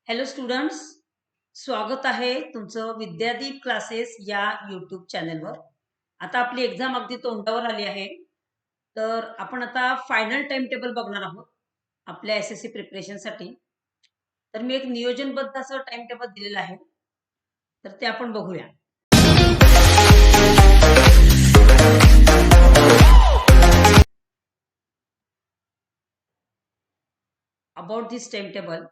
Hello students, स्वागत आहे तुमचं विद्यादीप क्लासेस या यूट्यूब चॅनलवर. आता आपली एक्झाम अगदी तोंडावर आली आहे. तर आपण आता फायनल टाइम टेबल बघणार आहोत आपल्या SSC प्रिपरेशनसाठी. तर मी एक नियोजनबद्ध असं टाइम टेबल दिलेलं आहे, तर ते आपण बघूया. About this timetable,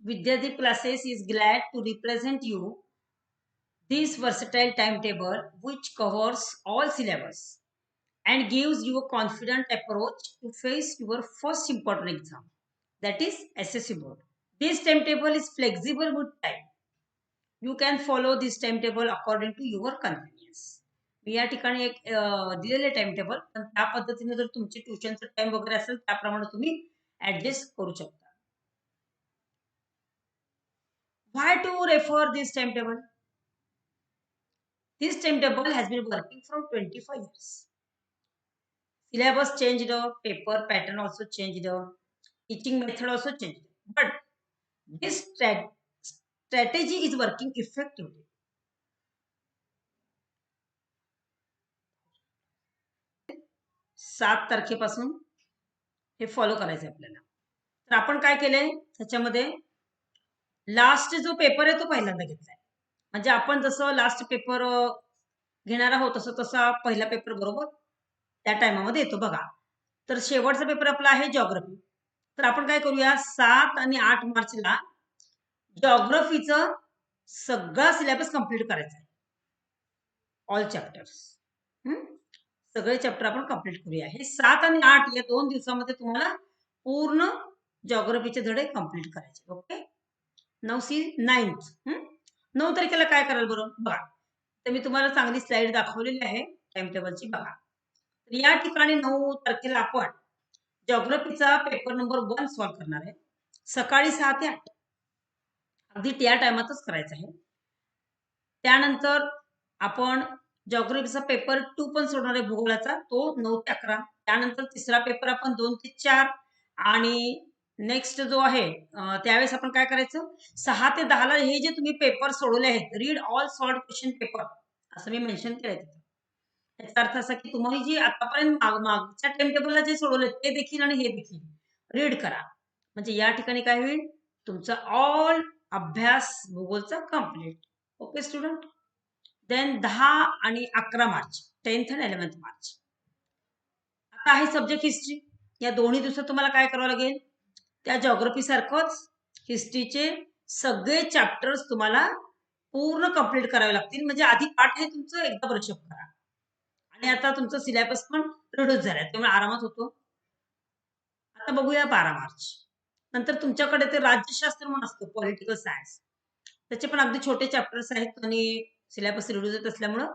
Vidyadeep Classes is glad to represent you this versatile timetable which covers all syllabus and gives you a confident approach to face your first important exam, that is SSC board. This timetable is flexible with time. You can follow this timetable according to your convenience. मी या ठिकाणी एक दिलेले timetable, पण त्या पद्धतीने जर तुमची ट्युशनचा time वगैरे असेल त्याप्रमाणे तुम्ही ऍडजस्ट करू शकता. Why to refer this timetable? This timetable has been working from 25 years. Syllabus changed, paper pattern also changed, teaching method also changed. But this strategy is working effectively. सात तारखेपासून हे फॉलो करायचं आपल्याला. तर आपण काय केलंय त्याच्यामध्ये लास्ट जो पेपर आहे तो पहिल्यांदा घेतलाय. म्हणजे आपण जसं लास्ट पेपर घेणार आहोत तसं तसा पहिला पेपर बरोबर त्या टायमामध्ये येतो बघा. तर शेवटचा पेपर आपला आहे जॉग्रफी. तर आपण काय करूया, 7 आणि 8 मार्चला जॉग्रफीचं सगळा सिलेबस कंप्लीट करायचा आहे. ऑल चॅप्टर्स, सगळे चॅप्टर आपण कंप्लीट करूया. हे 7 आणि 8 या 2 दिवसामध्ये तुम्हाला पूर्ण जॉग्रफीचे धडे कंप्लीट करायचे. ओके, 9 तारखेला काय कराल बरं बघा. तर मी तुम्हाला चांगली स्लाइड दाखवलेली आहे टाइम टेबलची बघा. तर या ठिकाणी 9 तारखेला आपण जॉग्रफीचा पेपर नंबर 1 सॉल्व्ह करणार आहे. सकाळी 6 ते 8 अगदी त्या टायमातच करायचं आहे. त्यानंतर आपण जॉग्रफीचा पेपर 2 पण सोडणार आहे भूगोलाचा, तो 9 ते 11. त्यानंतर तिसरा पेपर आपण 2 ते 4 आणि नेक्स्ट जो आहे त्यावेळेस आपण काय करायचं 6 ते 10 ला हे जे तुम्ही पेपर सोडवले आहेत, read all solved question paper असं मी मेन्शन केलंय तिथे. याचा अर्थ असा की तुम्हाला जी आतापर्यंत मागच्या टाइम टेबलला जे सोडवले ते देखील आणि हे देखील रीड करा. म्हणजे या ठिकाणी काय होईल, तुमचा ऑल अभ्यास भूगोलचा कंप्लीट. Okay student. देन 10 आणि 11 मार्च, 10th आणि 11th मार्च आता आहे सब्जेक्ट हिस्ट्री. या दोन्ही दिवसात तुम्हाला काय करावं लागेल, त्या जॉग्रफी सारखंच हिस्ट्रीचे सगळे चॅप्टर्स तुम्हाला पूर्ण कंप्लीट करावे लागतील. म्हणजे आधी पाठ हे तुमचं एकदा ब्रशअप करा आणि आता तुमचं सिलेबस पण रिड्यूस झालाय त्यामुळे आरामात होतो. आता बघूया 12 मार्च नंतर तुमच्याकडे ते राज्यशास्त्र म्हणून असतं, पॉलिटिकल सायन्स. त्याचे पण अगदी छोटे चॅप्टर्स आहेत आणि सिलेबस रिड्यूस होत असल्यामुळं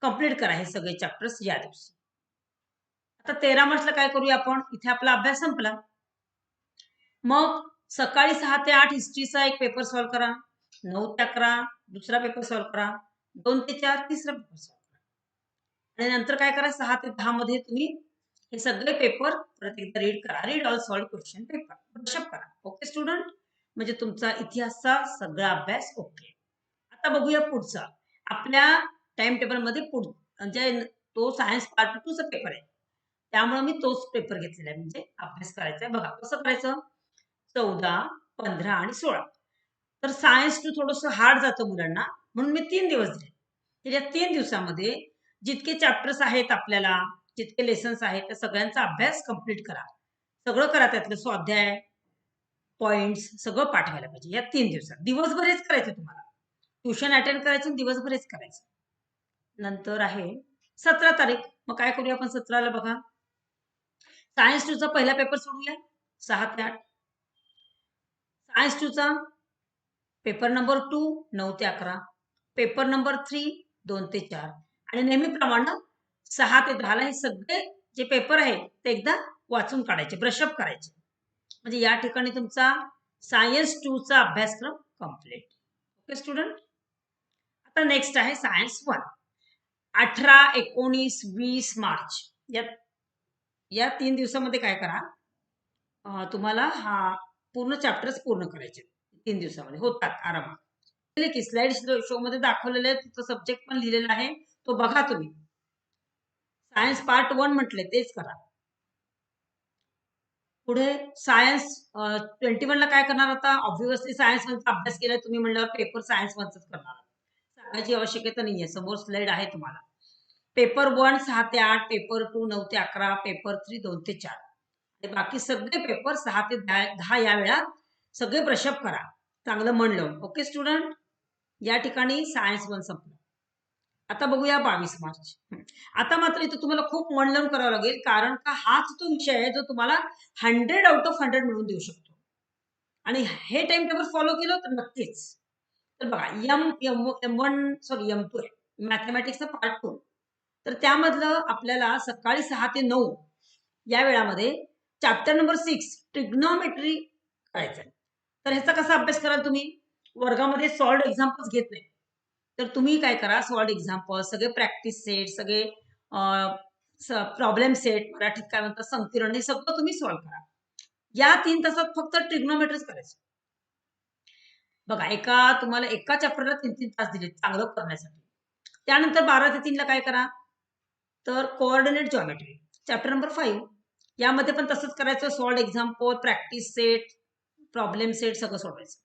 कंप्लीट करा हे सगळे चॅप्टर्स या दिवशी. आता 13 मार्चला काय करूया आपण, इथे आपला अभ्यास संपला. मग सकाळी 6 ते 8 हिस्ट्रीचा एक पेपर सॉल्व्ह करा, 9 ते 11 दुसरा पेपर सॉल्व्ह करा, 2 ते 4 तिसरा पेपर सॉल्व्ह करा आणि नंतर काय करा 6 ते 10 मध्ये तुम्ही हे सगळे पेपर परत एकदा रीड करा. Read all solved question paper brush-up करा. ओके स्टुडंट, म्हणजे तुमचा इतिहासचा सगळा अभ्यास ओके. आता बघूया पुढचा आपल्या टाइम टेबल मध्ये म्हणजे तो सायन्स पार्ट 2 चा पेपर आहे, त्यामुळे मी तोच पेपर घेतलेला आहे. म्हणजे अभ्यास करायचा आहे. बघा कसं करायचं, 14, 15 आणि 16. तर सायन्स 2 थोडस हार्ड जातं मुलांना, म्हणून मी 3 दिवस दिले. तर या 3 दिवसामध्ये जितके चॅप्टर्स आहेत आपल्याला, जितके लेसन्स आहेत त्या सगळ्यांचा अभ्यास कंप्लीट करा. सगळं करा, त्यातलं स्वाध्याय पॉइंट्स सगळं पाठवायला पाहिजे या 3 दिवसात. दिवसभर हेच करायचं तुम्हाला, ट्युशन अटेंड करायचं दिवसभर हेच करायचं. नंतर आहे 17 तारीख. मग काय करूया आपण 17ला बघा, सायन्स 2 चा पहिला पेपर सोडूया 6 ते 8. सायन्स 2 चा पेपर नंबर 2 9 ते 11, पेपर नंबर 3 2 ते 4 आणि नेहमीप्रमाणे 6 ते 10 ला हे सगळे जे पेपर आहेत ते एकदा वाचून काढायचे, ब्रशअप करायचे. म्हणजे या ठिकाणी तुमचा सायन्स 2 चा अभ्यासक्रम कंप्लीट. Okay student. आता नेक्स्ट आहे सायन्स 1. 18, 19, 20 मार्च या 3 दिवसामध्ये काय करा, तुम्हाला हा पूर्ण चॅप्टर्स पूर्ण करायचे. 3 दिवसामध्ये होतात आरामात. की स्लाइड शो मध्ये दाखवलेलं आहे, तुमचा सब्जेक्ट पण लिहिलेला आहे, तो बघा तुम्ही. सायन्स पार्ट 1 म्हटले तेच करा. पुढे सायन्स 21 ला काय करणार आता? ऑब्व्हियसली सायन्स वनचा अभ्यास केलाय तुम्ही म्हणल्यावर पेपर सायन्स वनचाच करणार. सांगायची आवश्यकता नाहीये, समोर स्लाइड आहे तुम्हाला. पेपर 1 6 ते 8, पेपर 2 9 ते 11, पेपर 3 2 ते 4. आणि बाकी सगळे पेपर 6 ते 10 या वेळात सगळे ब्रशअप करा. चांगलं मन लावून. Okay student? या ठिकाणी सायन्स 1 संपलं. आता बघूया 22 मार्च. आता मात्र इथं तुम्हाला खूप मन लावून करावं लागेल, कारण का हाच तो विषय आहे जो तुम्हाला 100 आउट ऑफ 100 मिळवून देऊ शकतो. आणि हे टाइम टेबल फॉलो केलं तर नक्कीच. तर बघा एम 1 सॉरी M2 आहे मॅथमॅटिक्सचा पार्ट 2. तर त्यामधलं आपल्याला सकाळी 6 ते 9 या वेळामध्ये चॅप्टर नंबर 6 ट्रिग्नोमेट्री करायचं आहे. तर ह्याचा कसा अभ्यास कराल तुम्ही? वर्गामध्ये सॉल्व्ड एक्झाम्पल्स घेत नाही. तर तुम्ही काय करा, सॉल्व्ड एक्झाम्पल, सगळे प्रॅक्टिस सेट, सगळे प्रॉब्लेम सेट, मराठीत काय म्हणतात संकीर्ण, हे सगळं तुम्ही सॉल्व्ह करा. या 3 तासात फक्त ट्रिग्नोमेट्रीच करायचं. बघा तुम्हाला एका चॅप्टरला 3-3 तास दिले चांगलं करण्यासाठी. त्यानंतर 12 ते 3 ला काय करा, तर कोऑर्डिनेट जॉमेट्री चॅप्टर नंबर 5 यामध्ये पण तसंच करायचं. Solved example, practice set, problem set सगळं सोडवायचं.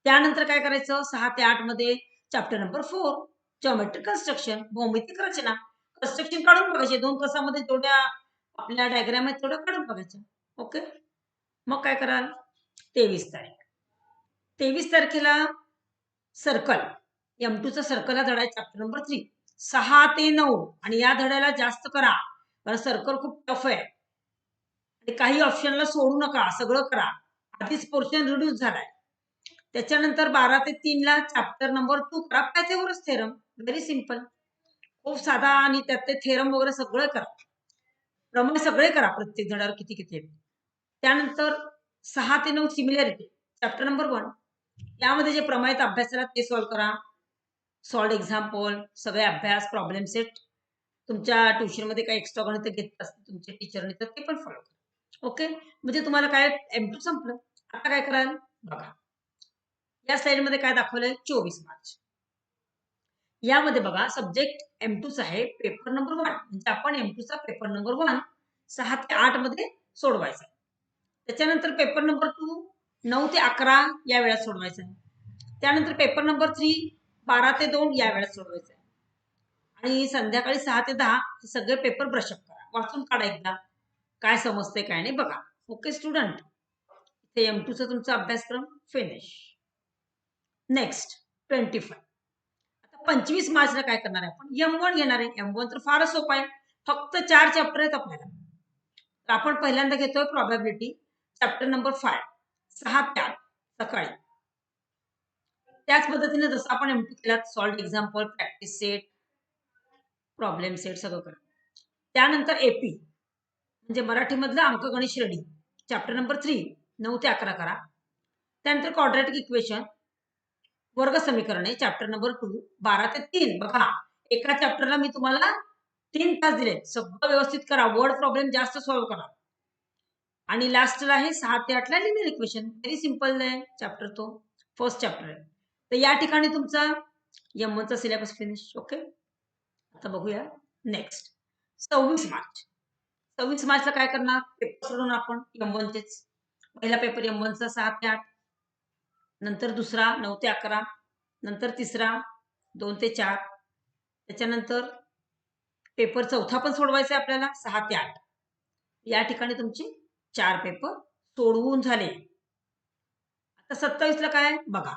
त्यानंतर काय करायचं, 6 ते 8 मध्ये चॅप्टर नंबर 4 जॉमेट्रिक कन्स्ट्रक्शन, भौमितिक रचना. कन्स्ट्रक्शन काढून बघायचे 2 तासामध्ये जेवढ्या आपल्या डायग्राम आहेत तेवढ्या काढून बघायच्या. ओके. मग काय कराल, 23 तारीख 23 तारखेला सर्कल M2चा सर्कल हा धडा आहे चॅप्टर नंबर 3 6 ते 9 आणि या धड्याला जास्त करा, कारण सर्कल खूप टफ आहे आणि काही ऑप्शनला सोडू नका, सगळं करा. आधीच पोर्शन रिड्यूस झालाय. त्याच्यानंतर 12 ते 3 ला चॅप्टर नंबर 2 करा, पायथागोरस थेरम. व्हेरी सिंपल, खूप साधा, आणि त्यात ते थेरम वगैरे सगळं करा, प्रमेय सगळे करा, प्रत्येक धड्यावर किती किती आहेत. त्यानंतर 6 ते 9 सिमिलॅरिटी चॅप्टर नंबर 1 यामध्ये जे प्रमाणित अभ्यास ते सॉल्व्ह करा. सॉल्व्ड एक्झाम्पल, सगळे अभ्यास, प्रॉब्लेम सेट. तुमच्या ट्युशनमध्ये काही एक्स्ट्रा गणित घेत असतील तुमच्या टीचरने तर ते पण फॉलो करा. ओके. म्हणजे तुम्हाला काय M2 संपलं. आता काय कराल बघा, या स्लाइड मध्ये काय दाखवलंय 24 मार्च. यामध्ये बघा सब्जेक्ट M2 आहे, पेपर नंबर 1 म्हणजे आपण M2चा पेपर नंबर 1 6 ते 8 मध्ये सोडवायचा. त्याच्यानंतर पेपर नंबर 2 9 ते 11 या वेळात सोडवायचा आहे. त्यानंतर पेपर नंबर 3 12 ते 2 या वेळात सोडवायचा आहे. आणि संध्याकाळी 6 ते 10 हे सगळे पेपर ब्रशअप करा, वाचून काढा एकदा, काय समजते काय नाही बघा. ओके स्टुडंट, ते M2चा तुमचा अभ्यासक्रम फिनिश. नेक्स्ट 25. आता 25 मार्चला काय करणार आहे आपण, M1 घेणार आहे. M1 तर फारच सोपा आहे, फक्त 4 चॅप्टर आहेत आपल्याला. तर आपण पहिल्यांदा घेतोय प्रोबॅबिलिटी चॅप्टर नंबर 5 6 ते 8 सकाळी. त्याच पद्धतीने जसं आपण M2 केला, solved example, practice set, problem set सगळं करा. त्यानंतर AP म्हणजे मराठीमधलं अंकगणित श्रेणी चॅप्टर नंबर 3 9 ते 11 करा. त्यानंतर क्वाड्रॅटिक इक्वेशन, वर्ग समीकरणे चॅप्टर नंबर 2 12 ते 3. बघा एका चॅप्टरला मी तुम्हाला 3 तास दिले, सगळं व्यवस्थित करा, वर्ड प्रॉब्लेम जास्त सॉल्व्ह करा. आणि लास्टला आहे 6 ते 8 ला लिनियर इक्वेशन. व्हेरी सिंपल आहे चॅप्टर, तो फर्स्ट चॅप्टर आहे. तर या ठिकाणी तुमचा M1 चा सिलेबस फिनिश. ओके. आता बघूया नेक्स्ट 26 मार्च. 26 मार्चला काय करणार, पेपर सोडून आपण M1 चेच. पहिला पेपर M1 चा 6 ते 8, नंतर दुसरा 9 ते 11, नंतर तिसरा 2 ते 4, त्याच्यानंतर पेपर चौथा पण सोडवायचा आहे आपल्याला 6 ते 8. या ठिकाणी तुमचे 4 पेपर सोडवून झाले. आता 27 ला काय बघा,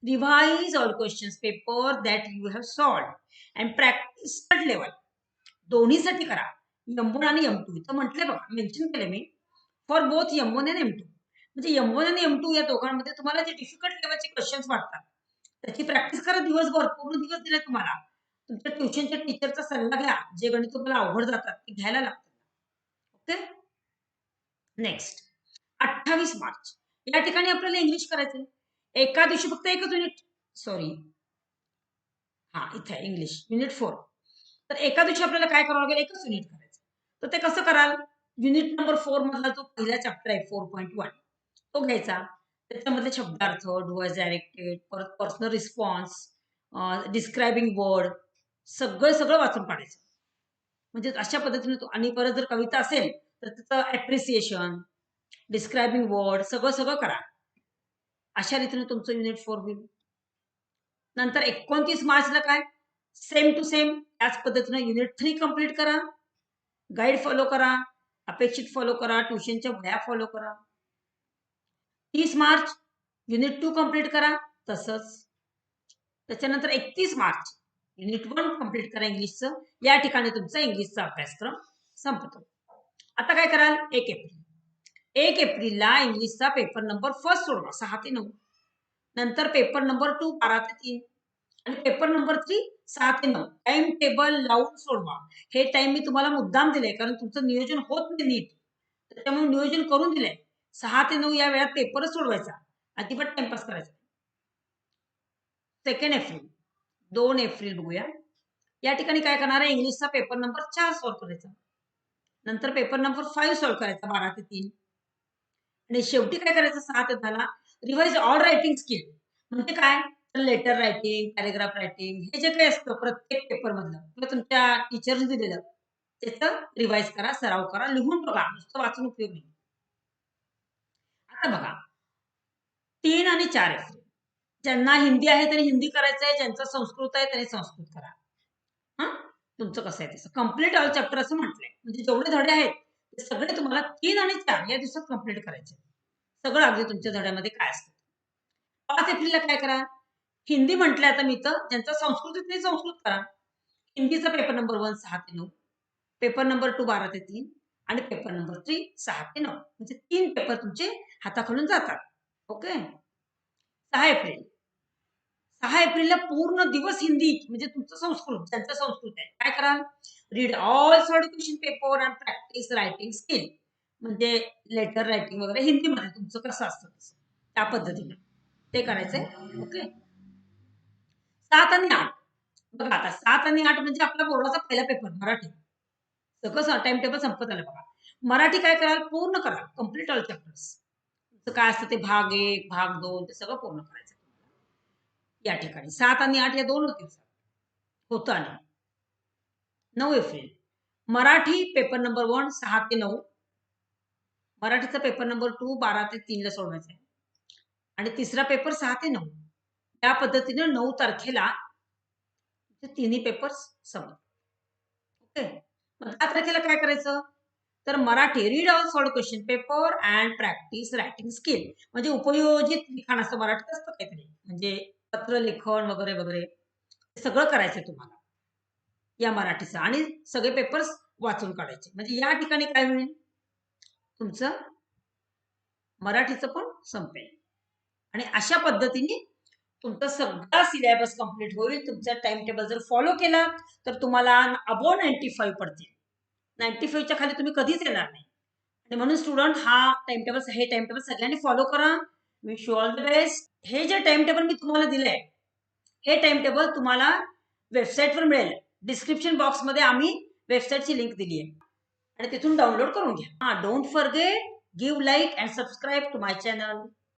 revise all questions paper that you have solved and practice level दोन्हीसाठी करा. M1 आणि M2 इथं म्हटले बघा, मेन्शन केले मी, फॉर बोथ M1 आणि M2. म्हणजे M1 आणि M2 या दोघांमध्ये तुम्हाला जे डिफिकल्ट लेवलचे क्वेश्चन्स वाटतात त्याची प्रॅक्टिस करा दिवसभर, पूर्ण दिवस दिले तुम्हाला. तुमच्या ट्युशनच्या टीचरचा सल्ला घ्या, जे गणित तुम्हाला अवघड जातात ते घ्यायला लागतात. ओके. नेक्स्ट 28 मार्च या ठिकाणी आपल्याला इंग्लिश करायचंय. एका दिवशी फक्त एकच युनिट, सॉरी इथे इंग्लिश युनिट 4. तर एका दिवशी आपल्याला काय करावं लागेल, एकच युनिट करायचं. तर ते कसं कराल, युनिट नंबर 4 मधला जो पहिला चॅप्टर आहे 4.1 तो घ्यायचा. त्याच्यामधले शब्दार्थ, डुअर्स डायरेक्टेड, परत पर्सनल रिस्पॉन्स, डिस्क्रायबिंग वर्ड सगळं सगळं वाचून काढायचं. म्हणजे अशा पद्धतीने आणि परत जर कविता असेल तर त्याचं ॲप्रिसिएशन, डिस्क्रायबिंग वर्ड सगळं सगळं करा. अशा रीतीने तुमचं युनिट 4 होईल. नंतर 29 मार्चला काय सेम टू सेम त्याच पद्धतीने युनिट 3 कंप्लीट करा. गाईड फॉलो करा, अपेक्षित फॉलो करा, ट्युशनच्या वह्या फॉलो करा. 30 मार्च युनिट 2 कंप्लीट करा तसंच. त्याच्यानंतर 31 मार्च युनिट 1 कंप्लीट करा इंग्लिशचं. या ठिकाणी तुमचा इंग्लिशचा अभ्यासक्रम संपतो. आता काय कराल 1 एप्रिलला इंग्लिशचा पेपर नंबर फर्स्ट सोडवा 6 ते 9. नंतर पेपर नंबर 2 12 ते 3 आणि पेपर नंबर 3 6 ते 9. टाइम टेबल लावून सोडवा. हे टाइम मी तुम्हाला मुद्दाम दिले कारण तुमचं नियोजन होत नाही नीट. त्याच्यामुळे नियोजन करून दिलंय. 6 ते 9 या वेळात पेपरच सोडवायचा. अजिबात टाइमपास करायचा. 2 एप्रिल 2 एप्रिल बघूया. या ठिकाणी काय करणार आहे इंग्लिशचा पेपर नंबर 4 सॉल्व्ह करायचा. नंतर पेपर नंबर 5 सॉल्व्ह करायचा 12 ते 3 आणि शेवटी काय करायचं 6 ते 10 रिवाइज ऑल रायटिंग स्किल. म्हणजे काय तर लेटर रायटिंग, पॅरेग्राफ रायटिंग हे जे काही असतं प्रत्येक पेपर मधलं किंवा तुमच्या टीचरने दिलेलं त्याचं रिवाइज करा, सराव करा, लिहून बघा. नुसतं वाचून उपयोग नाही. आता बघा 3 आणि 4 एप्रिल ज्यांना हिंदी आहे त्यांनी हिंदी करायचं आहे, ज्यांचं संस्कृत आहे त्यांनी संस्कृत करा. हा तुमचं कसं आहे तसं कम्प्लीट ऑल चॅप्टर असं म्हटलंय. म्हणजे जेवढे धडे आहेत ते सगळे तुम्हाला 3 आणि 4 या दिवसात कम्प्लीट करायचे. सगळं अगदी तुमच्या धड्यामध्ये काय असतं. 5 एप्रिलला काय करा हिंदी म्हटलं आता मी तर ज्यांचा संस्कृत आहे त्यांनी संस्कृत करा. हिंदीचा पेपर नंबर 1 6 ते 9, पेपर नंबर 2 12 ते 3 आणि पेपर नंबर 3 6 ते 9. म्हणजे 3 पेपर तुमचे हाताखालून जातात. ओके. 6 एप्रिल 6 एप्रिलला पूर्ण दिवस हिंदी म्हणजे तुमचं संस्कृत ज्यांचं संस्कृत आहे काय कराल read all solve question paper and practice writing skill. म्हणजे लेटर रायटिंग वगैरे हिंदीमध्ये तुमचं कसं असतं तसं त्या पद्धतीने ते करायचंय. ओके. 7 आणि 8 बघा आता 7 आणि 8 म्हणजे आपला बोर्डाचा पहिला पेपर मराठी. सगळं टाइम टेबल संपत आलं बघा. मराठी काय कराल पूर्ण करा कम्प्लीट ऑल चॅप्टर्स. काय असतं ते भाग 1 भाग 2 ते सगळं पूर्ण करायचं या ठिकाणी. 7 आणि 8 या 2 दिवसात होतं. आणि 9 एप्रिल मराठी पेपर नंबर 1 6 ते 9, मराठीचा पेपर नंबर 2 12 ते 3 ला सोडवायचा आहे आणि तिसरा पेपर 6 ते 9. त्या पद्धतीने 9 तारखेला तिन्ही पेपर्स संपतात. ओके. मग 10 तारखेला काय करायचं तर Marathi read all solve question paper and practice writing skill. म्हणजे उपयोजित लिखाण असतं मराठीत असतं काहीतरी म्हणजे पत्र लेखन वगैरे वगैरे सगळं करायचं तुम्हाला या मराठीचं आणि सगळे पेपर्स वाचून काढायचे. म्हणजे या ठिकाणी काय होईल तुमचं मराठीचं पण संपेल आणि अशा पद्धतीने तुमचा सगळा सिलेबस कंप्लीट होईल. तुमचा टाइम टेबल जर फॉलो केला तर तुम्हाला अबो 95 पडतील. 95च्या खाली तुम्ही कधीच येणार नाही. आणि म्हणून स्टुडंट हे टाइम टेबल सगळ्यांनी फॉलो करा. Wish you all the best. हे जे टाइम टेबल मी तुम्हाला दिलंय हे टाइम टेबल तुम्हाला वेबसाईटवर मिळेल. डिस्क्रिप्शन बॉक्समध्ये आम्ही वेबसाईटची लिंक दिली आहे आणि तिथून डाउनलोड करून घ्या. Don't forget give like and subscribe to my channel.